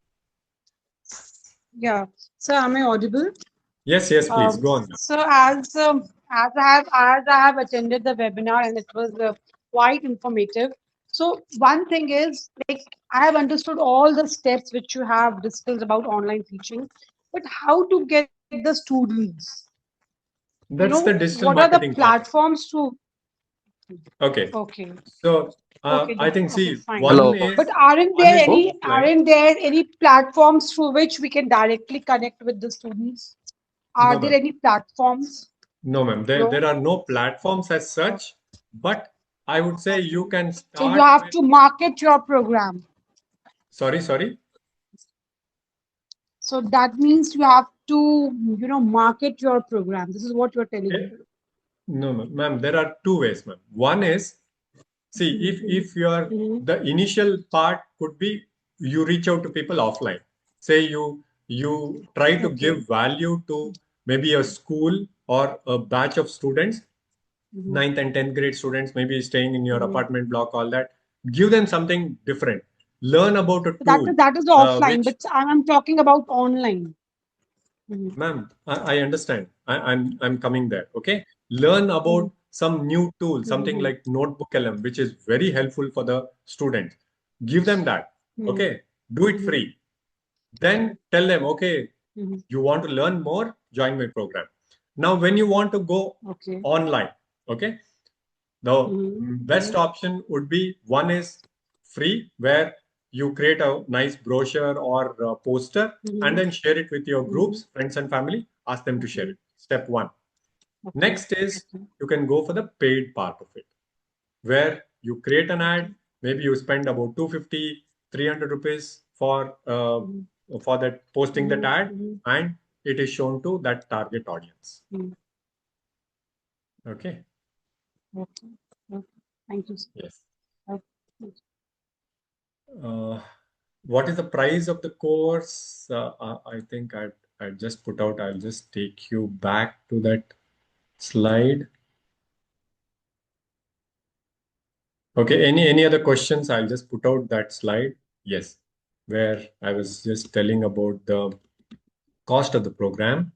Yeah. Sir, am I audible? Yes, please go on. So as I have attended the webinar and it was quite informative. So one thing is, like, I have understood all the steps which you have discussed about online teaching, but how to get the students? That's the digital what are the marketing part. platforms to? Okay. Okay. So Okay, I think see fine. one Hello. is, But aren't there One is any platforms through which we can directly connect with the students? Are No, there ma'am. any platforms? No, ma'am. No? There are no platforms as such, but I would say you can So start you have with, to market your program. sorry. So that means you have to, market your program. This is what you're telling me. No, ma'am. There are two ways, ma'am. One is, see, if your the initial part could be you reach out to people offline. Say you try to give value to maybe a school or a batch of students, 9th and 10th grade students, maybe staying in your apartment block, all that. Give them something different. Learn about a tool. That is offline, Which, but I'm talking about online. ma'am, I understand. I'm coming there. Okay. Learn about some new tool, something like Notebook LM, which is very helpful for the students. Give them that. Okay. Do it free. Then tell them, okay, you want to learn more, join my program. Now, when you want to go online, okay, the best option would be, one is free, where you create a nice brochure or a poster and then share it with your groups, friends and family, ask them to share it. Step one. Next is you can go for the paid part of it, where you create an ad, maybe you spend about 250, 300 rupees for that posting that ad, and it is shown to that target audience. Okay. Thank you. Yes. Okay. What is the price of the course? I think I just put out. I'll just take you back to that slide. Okay, any other questions? I'll just put out that slide. Yes, where I was just telling about the cost of the program.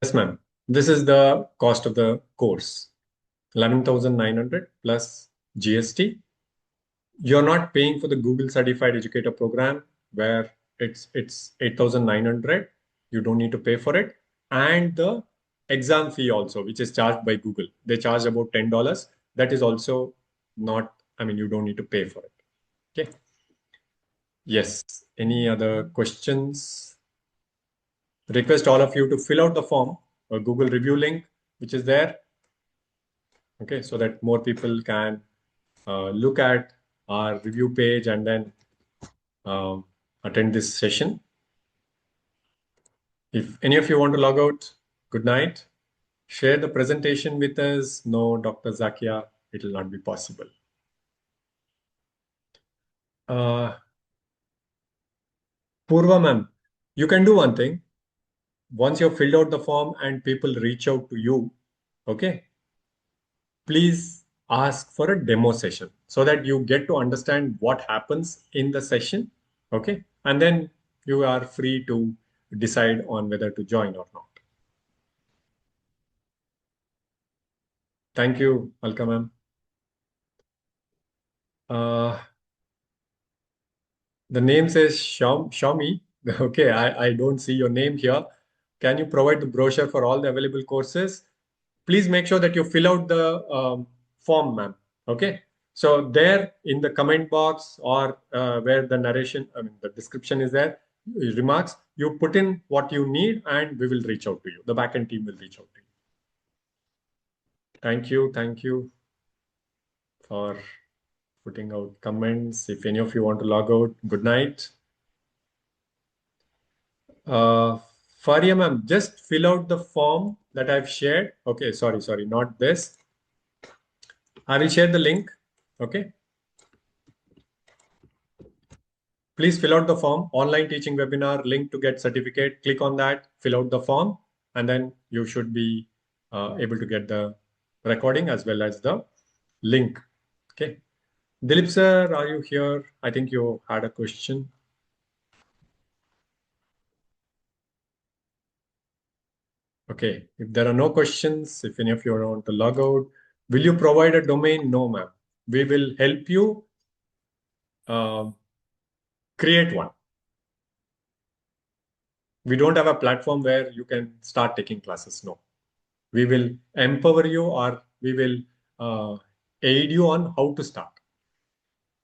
Yes, ma'am. This is the cost of the course. 11,900 plus GST. You're not paying for the Google Certified Educator program where it's 8,900. You don't need to pay for it. And the exam fee also, which is charged by Google. They charge about $10. That is also not, I mean, you don't need to pay for it. Okay. Yes. Any other questions? Request all of you to fill out the form or Google review link, which is there. Okay, so that more people can look at our review page and then attend this session. If any of you want to log out, good night. Share the presentation with us. No, Dr. Zakia, it will not be possible. Purva ma'am, you can do one thing. Once you've filled out the form and people reach out to you, okay, please ask for a demo session so that you get to understand what happens in the session, okay? And then you are free to decide on whether to join or not. Thank you, Alka ma'am. The name says Xiaomi. Okay, I don't see your name here. Can you provide the brochure for all the available courses? Please make sure that you fill out the form, ma'am. Okay. So there in the comment box or where the narration, I mean, the description is there, remarks, you put in what you need and we will reach out to you. The backend team will reach out to you. Thank you. Thank you for putting out comments. If any of you want to log out, good night. Faria ma'am, just fill out the form that I've shared. Okay, sorry, not this. I will share the link. Okay. Please fill out the form, online teaching webinar, link to get certificate. Click on that, fill out the form, and then you should be able to get the recording as well as the link. Okay. Dilip sir, are you here? I think you had a question. Okay, if there are no questions, if any of you want to log out, will you provide a domain? No, ma'am. We will help you create one. We don't have a platform where you can start taking classes. No, we will empower you or we will aid you on how to start.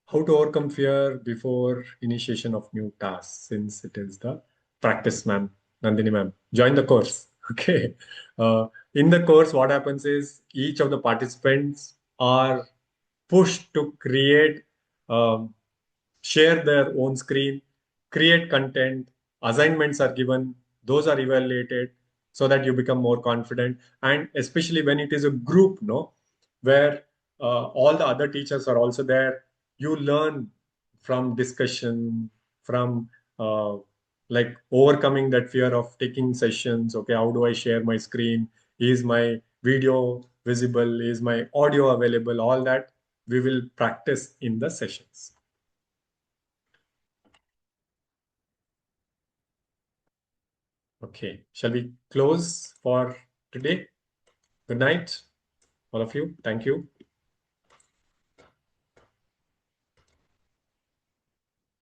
How to overcome fear before initiation of new tasks, since it is the practice, ma'am. Nandini ma'am, join the course. Okay. In the course, what happens is each of the participants are pushed to create, share their own screen, create content, assignments are given, those are evaluated so that you become more confident. And especially when it is a group, no, where all the other teachers are also there, you learn from discussion, from like overcoming that fear of taking sessions. Okay, how do I share my screen? Is my video visible? Is my audio available? All that we will practice in the sessions. Okay, shall we close for today? Good night, all of you. Thank you.